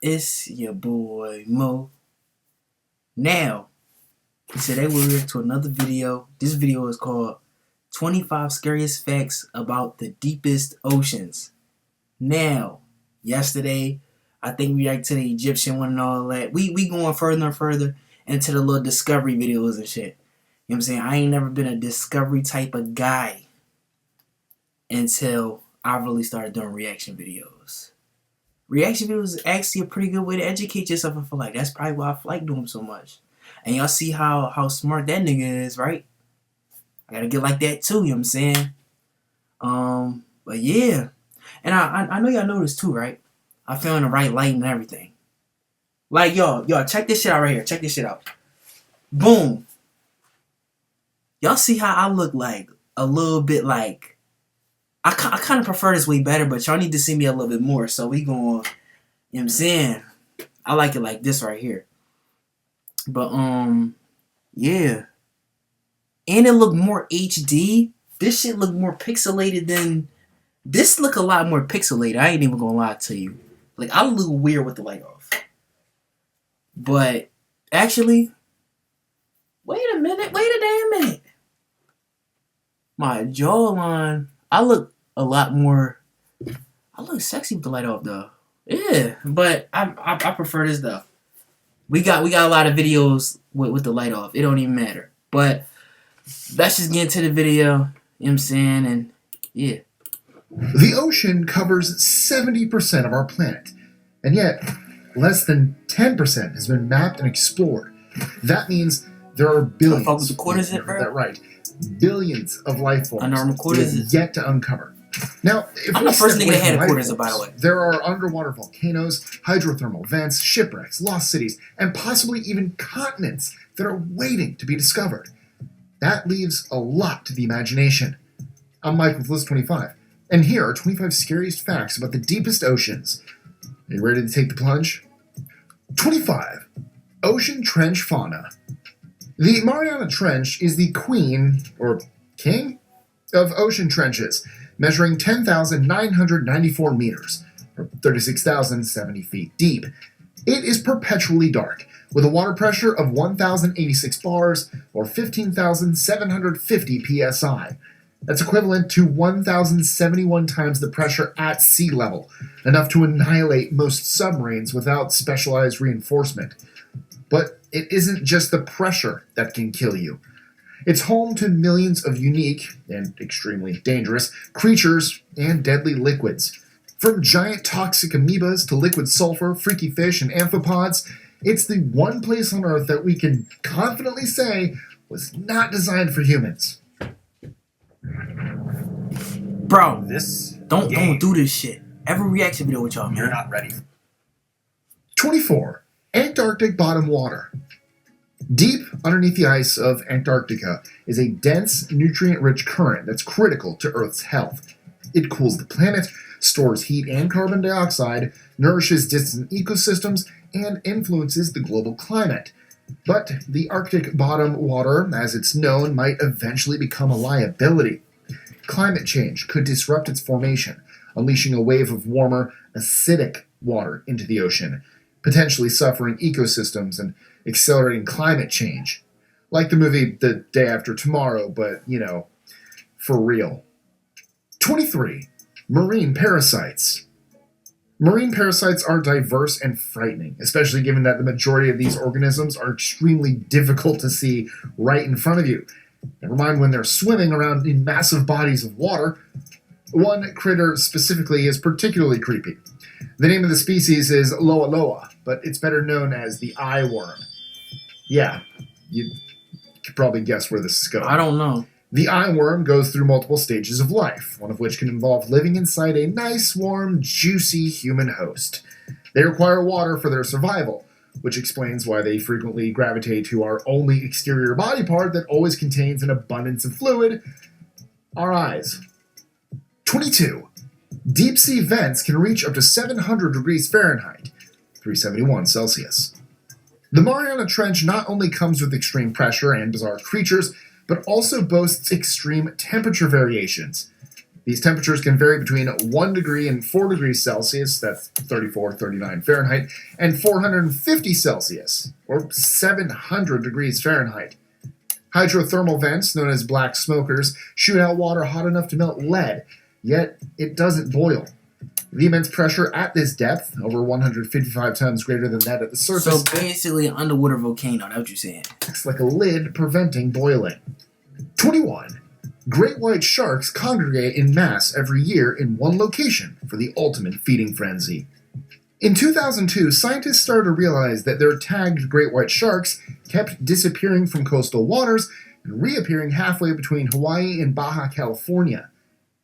It's your boy Mo. Now, today we'll react to another video. This video is called 25 Scariest Facts About the Deepest Oceans. Now, yesterday, I think we reacted to the Egyptian one and all that. We going further and further into the little discovery videos and shit. You know what I'm saying? I ain't never been a discovery type of guy until I really started doing reaction videos. Reaction videos is actually a pretty good way to educate yourself. I feel like that's probably why I like doing them so much. And y'all see how smart that nigga is, right? I gotta get like that too, you know what I'm saying? But yeah. And I know y'all noticed too, right? I found the right light and everything. Like y'all check this shit out right here. Check this shit out. Boom. Y'all see how I look like a little bit like I kind of prefer this way better, but y'all need to see me a little bit more. So we going, you know what I'm saying? I like it like this right here. But yeah. And it look more HD. This shit look more pixelated than this look a lot more pixelated. I ain't even gonna lie to you. Like I look weird with the light off. But actually, wait a damn minute. My jawline, I look a lot more. I look sexy with the light off though. Yeah, but I prefer this though. We got a lot of videos with the light off. It don't even matter. But let's just get into the video. You know what I'm saying? And yeah. The ocean covers 70% of our planet, and yet less than 10% has been mapped and explored. That means there are billions. Fuck with the quarters in, bro? That right. Billions of life forms we have yet to uncover. Now, if I'm the first nigga that had a quarters, by the way. There are underwater volcanoes, hydrothermal vents, shipwrecks, lost cities, and possibly even continents that are waiting to be discovered. That leaves a lot to the imagination. I'm Mike with List 25, and here are 25 scariest facts about the deepest oceans. Are you ready to take the plunge? 25. Ocean trench fauna. The Mariana Trench is the queen, or king, of ocean trenches, measuring 10,994 meters, or 36,070 feet deep. It is perpetually dark, with a water pressure of 1,086 bars, or 15,750 psi. That's equivalent to 1,071 times the pressure at sea level, enough to annihilate most submarines without specialized reinforcement. But it isn't just the pressure that can kill you. It's home to millions of unique, and extremely dangerous, creatures and deadly liquids. From giant toxic amoebas to liquid sulfur, freaky fish, and amphipods, it's the one place on Earth that we can confidently say was not designed for humans. Bro, don't do this shit. Every reaction video with y'all, man. You're not ready. 24. Antarctic bottom water. Deep underneath the ice of Antarctica is a dense, nutrient-rich current that's critical to Earth's health. It cools the planet, stores heat and carbon dioxide, nourishes distant ecosystems, and influences the global climate. But the Arctic bottom water, as it's known, might eventually become a liability. Climate change could disrupt its formation, unleashing a wave of warmer, acidic water into the ocean, potentially suffering ecosystems and accelerating climate change. Like the movie The Day After Tomorrow, but, for real. 23. Marine parasites. Marine parasites are diverse and frightening, especially given that the majority of these organisms are extremely difficult to see right in front of you. Never mind when they're swimming around in massive bodies of water. One critter specifically is particularly creepy. The name of the species is Loa Loa, but it's better known as the eye worm. Yeah, you could probably guess where this is going. I don't know. The eye worm goes through multiple stages of life, one of which can involve living inside a nice, warm, juicy human host. They require water for their survival, which explains why they frequently gravitate to our only exterior body part that always contains an abundance of fluid, our eyes. 22. Deep sea vents can reach up to 700 degrees Fahrenheit, 371 Celsius. The Mariana Trench not only comes with extreme pressure and bizarre creatures, but also boasts extreme temperature variations. These temperatures can vary between 1 degree and 4 degrees Celsius, that's 34, 39 Fahrenheit, and 450 Celsius, or 700 degrees Fahrenheit. Hydrothermal vents, known as black smokers, shoot out water hot enough to melt lead, yet it doesn't boil. The immense pressure at this depth, over 155 tons greater than that at the surface, So basically, an underwater volcano. That's what you're saying. acts like a lid preventing boiling. 21. Great white sharks congregate in mass every year in one location for the ultimate feeding frenzy. In 2002, scientists started to realize that their tagged great white sharks kept disappearing from coastal waters and reappearing halfway between Hawaii and Baja California.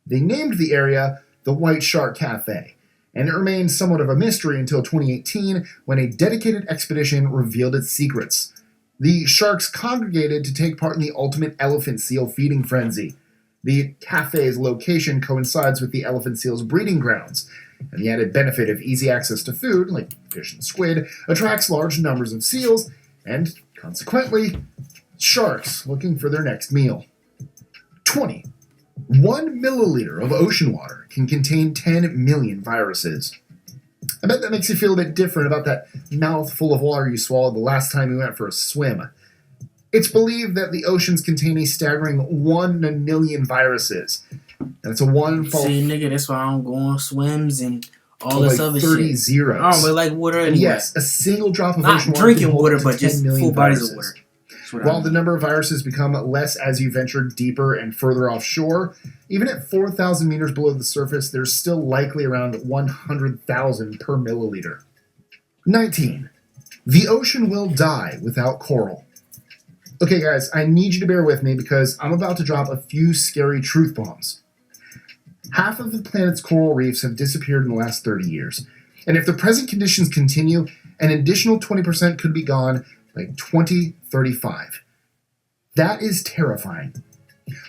They named the area the White Shark Cafe, and it remained somewhat of a mystery until 2018 when a dedicated expedition revealed its secrets. The sharks congregated to take part in the ultimate elephant seal feeding frenzy. The cafe's location coincides with the elephant seal's breeding grounds, and the added benefit of easy access to food, like fish and squid, attracts large numbers of seals, and, consequently, sharks looking for their next meal. 20. 1 milliliter of ocean water can contain 10 million viruses. I bet that makes you feel a bit different about that mouthful of water you swallowed the last time you went for a swim. It's believed that the oceans contain a staggering 1 million viruses. That's a one followed See, nigga, that's why I don't go on swims and all by this other 30 shit. zeros. I don't really like water And anyway. yes, a single drop of Not ocean water drinking can hold water, up to but 10 just million full bodies viruses. of water. That's what I While mean. the number of viruses become less as you venture deeper and further offshore, even at 4,000 meters below the surface, there's still likely around 100,000 per milliliter. 19. The ocean will die without coral. Okay, guys, I need you to bear with me because I'm about to drop a few scary truth bombs. Half of the planet's coral reefs have disappeared in the last 30 years, and if the present conditions continue, an additional 20% could be gone by 2035. That is terrifying.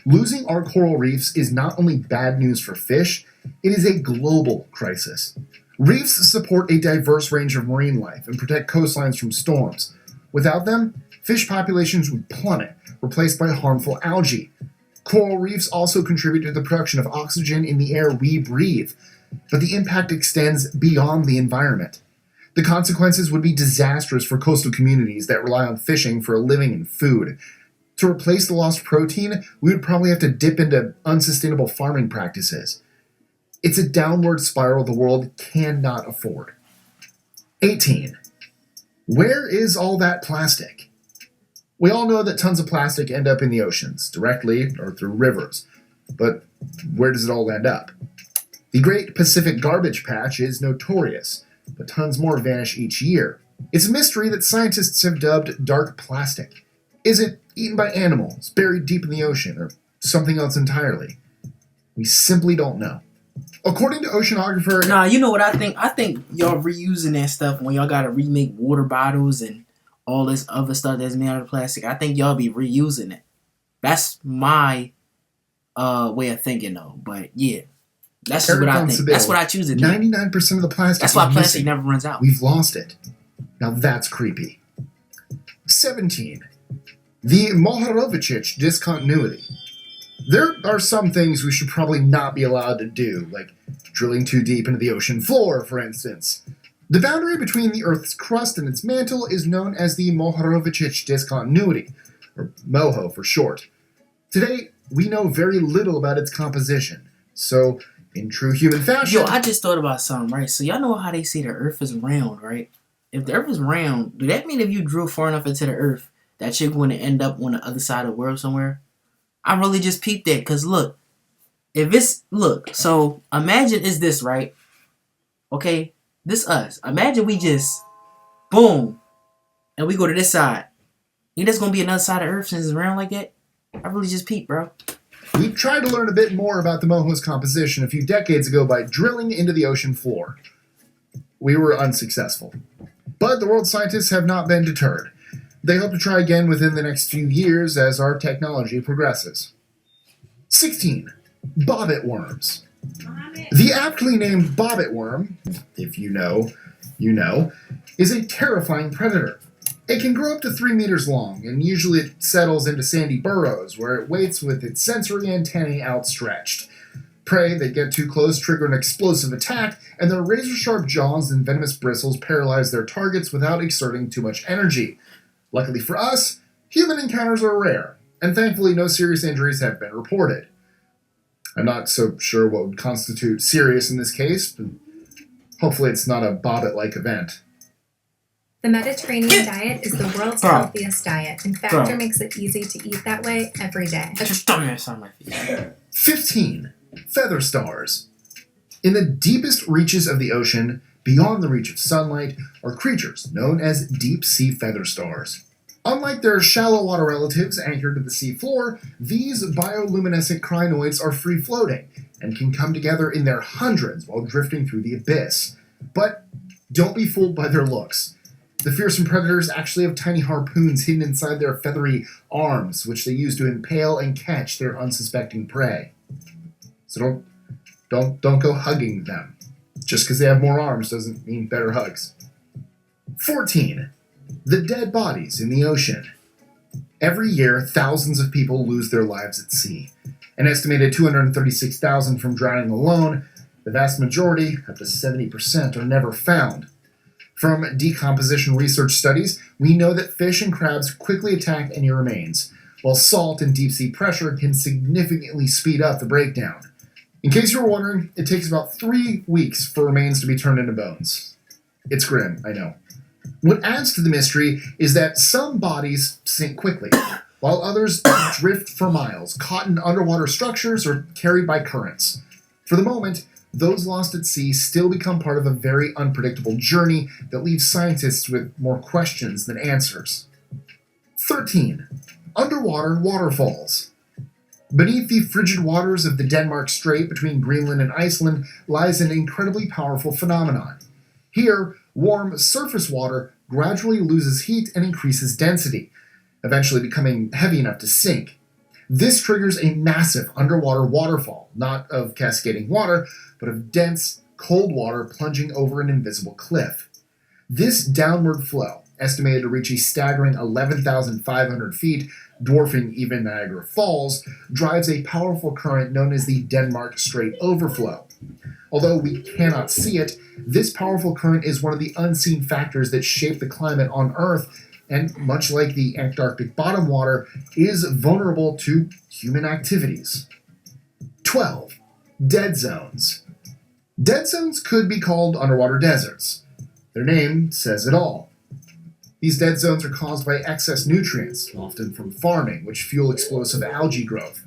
Losing our coral reefs is not only bad news for fish, it is a global crisis. Reefs support a diverse range of marine life and protect coastlines from storms. Without them, fish populations would plummet, replaced by harmful algae. Coral reefs also contribute to the production of oxygen in the air we breathe, but the impact extends beyond the environment. The consequences would be disastrous for coastal communities that rely on fishing for a living and food. To replace the lost protein, we would probably have to dip into unsustainable farming practices. It's a downward spiral the world cannot afford. 18. Where is all that plastic? We all know that tons of plastic end up in the oceans, directly or through rivers. But where does it all end up? The Great Pacific Garbage Patch is notorious, but tons more vanish each year. It's a mystery that scientists have dubbed dark plastic. Is it eaten by animals, buried deep in the ocean, or something else entirely? We simply don't know. According to oceanographer... Nah, you know what I think? I think y'all reusing that stuff when y'all gotta remake water bottles and all this other stuff that's made out of plastic. I think y'all be reusing it. That's my way of thinking, though. But yeah, that's just what I think. That's what I choose to do. 99% of the plastic That's why is plastic missing. never runs out. We've lost it. Now that's creepy. 17. The Mohorovičić discontinuity. There are some things we should probably not be allowed to do, like drilling too deep into the ocean floor, for instance. The boundary between the Earth's crust and its mantle is known as the Mohorovičić discontinuity, or MOHO for short. Today, we know very little about its composition, so in true human fashion... Yo, I just thought about something, right? So y'all know how they say the Earth is round, right? If the Earth is round, do that mean if you drill far enough into the Earth that you're going to end up on the other side of the world somewhere? I really just peeped that, because look, if it's... Look, so imagine it's this, right? Okay? This us. Imagine we just... Boom. And we go to this side. You think there's going to be another side of Earth since it's round like that? I really just peeped, bro. We tried to learn a bit more about the Moho's composition a few decades ago by drilling into the ocean floor. We were unsuccessful. But the world scientists have not been deterred. They hope to try again within the next few years as our technology progresses. 16. Bobbit worms. The aptly named bobbit worm, if you know, you know, is a terrifying predator. It can grow up to 3 meters long, and usually it settles into sandy burrows, where it waits with its sensory antennae outstretched. Prey that get too close trigger an explosive attack, and their razor-sharp jaws and venomous bristles paralyze their targets without exerting too much energy. Luckily for us, human encounters are rare, and thankfully no serious injuries have been reported. I'm not so sure what would constitute serious in this case, but hopefully it's not a Bobbit-like event. The Mediterranean diet is the world's healthiest diet, and Factor makes it easy to eat that way every day. 15. Feather stars. In the deepest reaches of the ocean, beyond the reach of sunlight, are creatures known as deep-sea feather stars. Unlike their shallow water relatives anchored to the sea floor, these bioluminescent crinoids are free-floating and can come together in their hundreds while drifting through the abyss. But don't be fooled by their looks. The fearsome predators actually have tiny harpoons hidden inside their feathery arms, which they use to impale and catch their unsuspecting prey. So don't go hugging them. Just because they have more arms doesn't mean better hugs. 14. The dead bodies in the ocean. Every year, thousands of people lose their lives at sea. An estimated 236,000 from drowning alone, the vast majority, up to 70%, are never found. From decomposition research studies, we know that fish and crabs quickly attack any remains, while salt and deep-sea pressure can significantly speed up the breakdown. In case you were wondering, it takes about 3 weeks for remains to be turned into bones. It's grim, I know. What adds to the mystery is that some bodies sink quickly, while others drift for miles, caught in underwater structures or carried by currents. For the moment, those lost at sea still become part of a very unpredictable journey that leaves scientists with more questions than answers. 13. Underwater waterfalls. Beneath the frigid waters of the Denmark Strait between Greenland and Iceland lies an incredibly powerful phenomenon. Here, warm surface water gradually loses heat and increases density, eventually becoming heavy enough to sink. This triggers a massive underwater waterfall, not of cascading water, but of dense, cold water plunging over an invisible cliff. This downward flow, estimated to reach a staggering 11,500 feet, dwarfing even Niagara Falls, drives a powerful current known as the Denmark Strait Overflow. Although we cannot see it, this powerful current is one of the unseen factors that shape the climate on Earth, and much like the Antarctic bottom water, is vulnerable to human activities. 12. Dead zones. Dead zones could be called underwater deserts. Their name says it all. These dead zones are caused by excess nutrients, often from farming, which fuel explosive algae growth.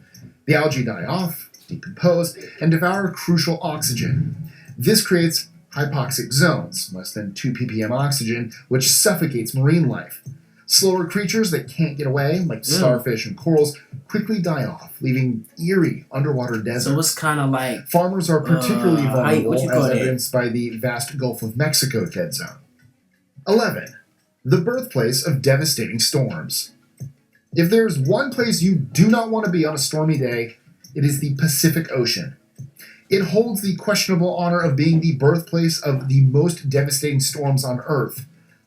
The algae die off, decompose, and devour crucial oxygen. This creates hypoxic zones, less than 2 ppm oxygen, which suffocates marine life. Slower creatures that can't get away, like starfish and corals, quickly die off, leaving eerie underwater deserts. So it's kind of like... Farmers are particularly vulnerable, as it? evidenced by the vast Gulf of Mexico dead zone. 11. The birthplace of devastating storms. If there's one place you do not want to be on a stormy day, it is the Pacific Ocean. It holds the questionable honor of being the birthplace of the most devastating storms on Earth.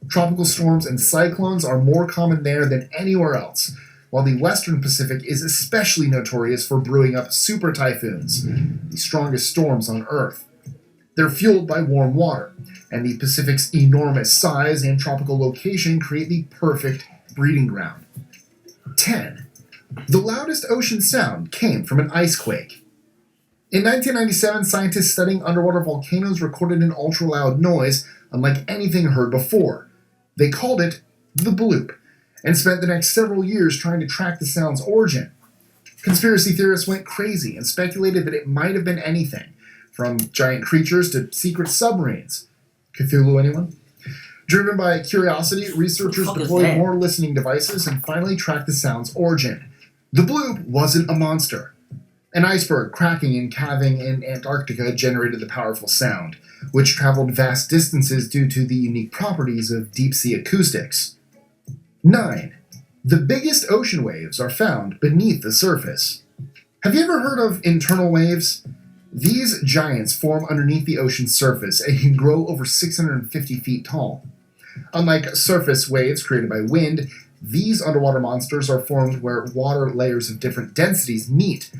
Tropical storms and cyclones are more common there than anywhere else, while the Western Pacific is especially notorious for brewing up super typhoons, the strongest storms on Earth. They're fueled by warm water, and the Pacific's enormous size and tropical location create the perfect breeding ground. 10. The loudest ocean sound came from an ice quake. In 1997, scientists studying underwater volcanoes recorded an ultra-loud noise unlike anything heard before. They called it the bloop, and spent the next several years trying to track the sound's origin. Conspiracy theorists went crazy and speculated that it might have been anything, from giant creatures to secret submarines. Cthulhu, anyone? Driven by curiosity, researchers deployed more listening devices and finally tracked the sound's origin. The bloop wasn't a monster. An iceberg cracking and calving in Antarctica generated the powerful sound, which traveled vast distances due to the unique properties of deep-sea acoustics. 9. The biggest ocean waves are found beneath the surface. Have you ever heard of internal waves? These giants form underneath the ocean's surface and can grow over 650 feet tall. Unlike surface waves created by wind, these underwater monsters are formed where water layers of different densities meet.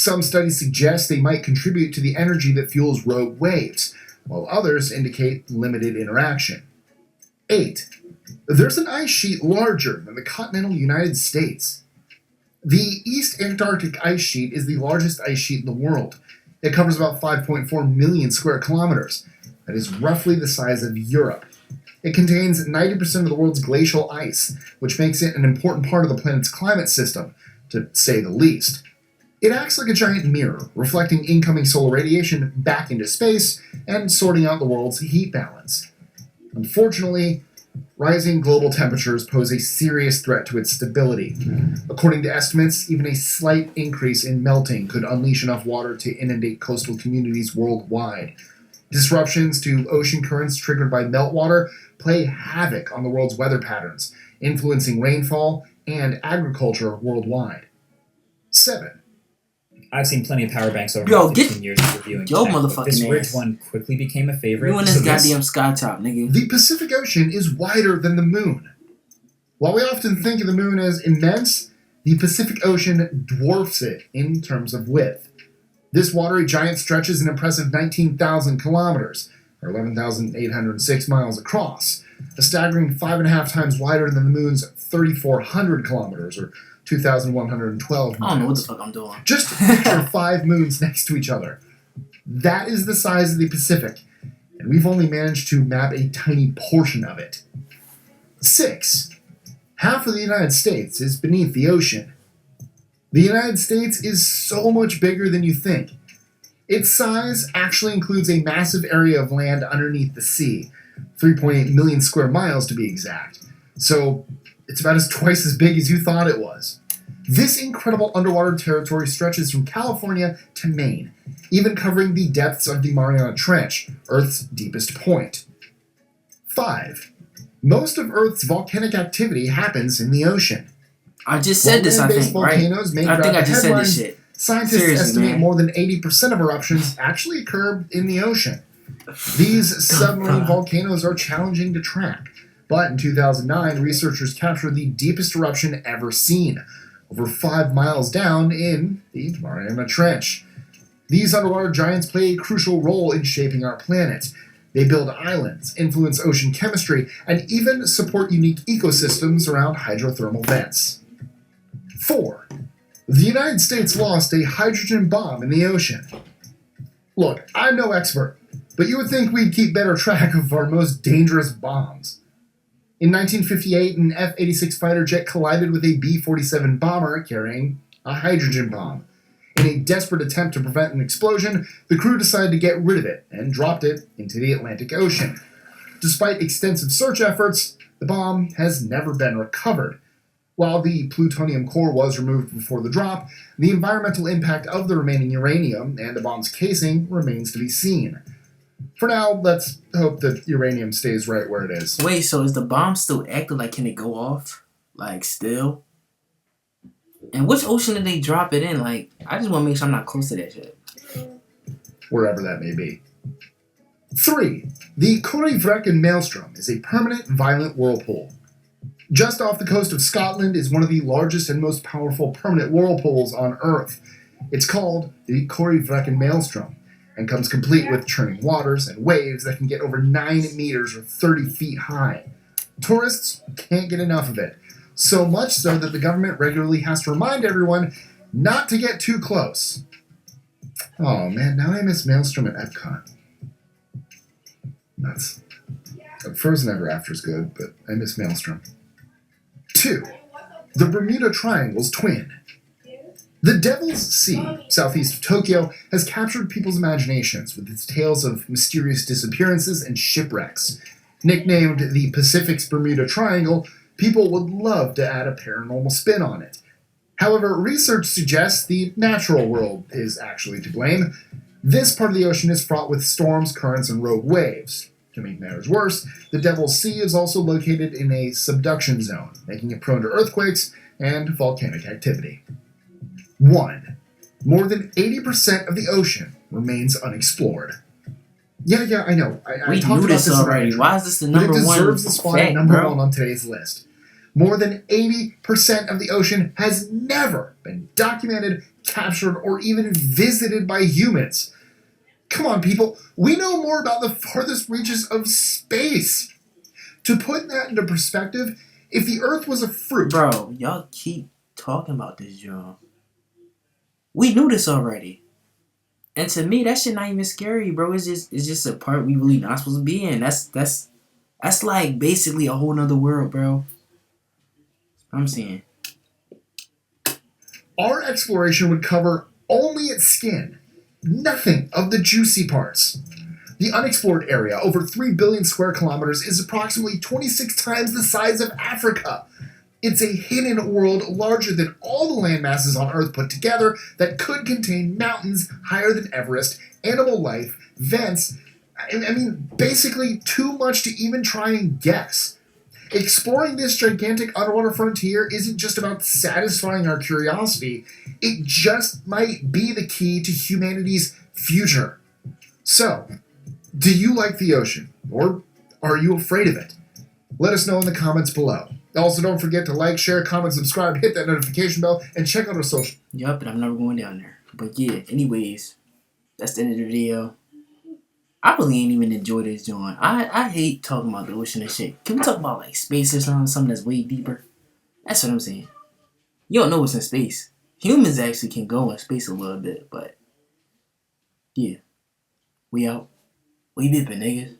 Some studies suggest they might contribute to the energy that fuels rogue waves, while others indicate limited interaction. 8. There's an ice sheet larger than the continental United States. The East Antarctic ice sheet is the largest ice sheet in the world. It covers about 5.4 million square kilometers. That is roughly the size of Europe. It contains 90% of the world's glacial ice, which makes it an important part of the planet's climate system, to say the least. It acts like a giant mirror, reflecting incoming solar radiation back into space and sorting out the world's heat balance. Unfortunately, rising global temperatures pose a serious threat to its stability. According to estimates, even a slight increase in melting could unleash enough water to inundate coastal communities worldwide. Disruptions to ocean currents triggered by meltwater play havoc on the world's weather patterns, influencing rainfall and agriculture worldwide. 7. I've seen plenty of power banks over Yo, my 15 years of reviewing yo, tech, but motherfucking this ridge ass. one quickly became a favorite. You and this goddamn sky top, nigga. The Pacific Ocean is wider than the moon. While we often think of the moon as immense, the Pacific Ocean dwarfs it in terms of width. This watery giant stretches an impressive 19,000 kilometers, or 11,806 miles across, a staggering 5.5 times wider than the moon's 3,400 kilometers, or 2,112 miles. I don't know what the fuck I'm doing. Just picture 5 moons next to each other. That is the size of the Pacific, and we've only managed to map a tiny portion of it. 6. Half of the United States is beneath the ocean. The United States is so much bigger than you think. Its size actually includes a massive area of land underneath the sea, 3.8 million square miles to be exact. So it's about twice as big as you thought it was. This incredible underwater territory stretches from California to Maine, even covering the depths of the Mariana Trench, Earth's deepest point. 5. Most of Earth's volcanic activity happens in the ocean. I just said this, I think, right? Volcanoes may I think grab I just said headlines. this shit. Scientists Seriously, estimate man. more than 80% of eruptions actually occur in the ocean. These submarine volcanoes are challenging to track, but in 2009, researchers captured the deepest eruption ever seen, over 5 miles down in the Mariana Trench. These underwater giants play a crucial role in shaping our planet. They build islands, influence ocean chemistry, and even support unique ecosystems around hydrothermal vents. 4. The United States lost a hydrogen bomb in the ocean. Look, I'm no expert, but you would think we'd keep better track of our most dangerous bombs. In 1958, an F-86 fighter jet collided with a B-47 bomber carrying a hydrogen bomb. In a desperate attempt to prevent an explosion, the crew decided to get rid of it and dropped it into the Atlantic Ocean. Despite extensive search efforts, the bomb has never been recovered. While the plutonium core was removed before the drop, the environmental impact of the remaining uranium and the bomb's casing remains to be seen. For now, let's hope that uranium stays right where it is. Wait, so is the bomb still active? Like, can it go off? Like, still? And which ocean did they drop it in? Like, I just want to make sure I'm not close to that shit. Wherever that may be. 3. The Corryvreckan Maelstrom is a permanent, violent whirlpool. Just off the coast of Scotland is one of the largest and most powerful permanent whirlpools on Earth. It's called the Corryvreckan Maelstrom, and comes complete with churning waters and waves that can get over 9 meters or 30 feet high. Tourists can't get enough of it, so much so that the government regularly has to remind everyone not to get too close. Oh man, now I miss Maelstrom at Epcot. Nuts. Frozen Ever After is good, but I miss Maelstrom. 2. The Bermuda Triangle's twin. The Devil's Sea, southeast of Tokyo, has captured people's imaginations with its tales of mysterious disappearances and shipwrecks. Nicknamed the Pacific's Bermuda Triangle, people would love to add a paranormal spin on it. However, research suggests the natural world is actually to blame. This part of the ocean is fraught with storms, currents, and rogue waves. To make matters worse, the Devil's Sea is also located in a subduction zone, making it prone to earthquakes and volcanic activity. 1. More than 80% of the ocean remains unexplored. Yeah, I know. I We talked knew about this this already. Why is this the but number it one deserves the spot at fact, number bro? 1 on today's list. More than 80% of the ocean has never been documented, captured, or even visited by humans. Come on, people. We know more about the farthest reaches of space. To put that into perspective, if the Earth was a fruit... Bro, y'all keep talking about this, John. We knew this already. And to me, that shit not even scary, bro. It's just a part we really not supposed to be in. That's like basically a whole nother world, bro. I'm saying. Our exploration would cover only its skin, nothing of the juicy parts. The unexplored area, over 3 billion square kilometers, is approximately 26 times the size of Africa. It's a hidden world larger than all the land masses on Earth put together that could contain mountains higher than Everest, animal life, vents. I mean, basically too much to even try and guess. Exploring this gigantic underwater frontier isn't just about satisfying our curiosity, it just might be the key to humanity's future. So, do you like the ocean? Or are you afraid of it? Let us know in the comments below. Also, don't forget to like, share, comment, subscribe, hit that notification bell, and check out our social. Yup, and I'm never going down there. But yeah, anyways, that's the end of the video. I really ain't even enjoy this joint. I hate talking about the ocean and shit. Can we talk about like space or something that's way deeper? That's what I'm saying. You don't know what's in space. Humans actually can go in space a little bit, but yeah. We out. We bipping, niggas.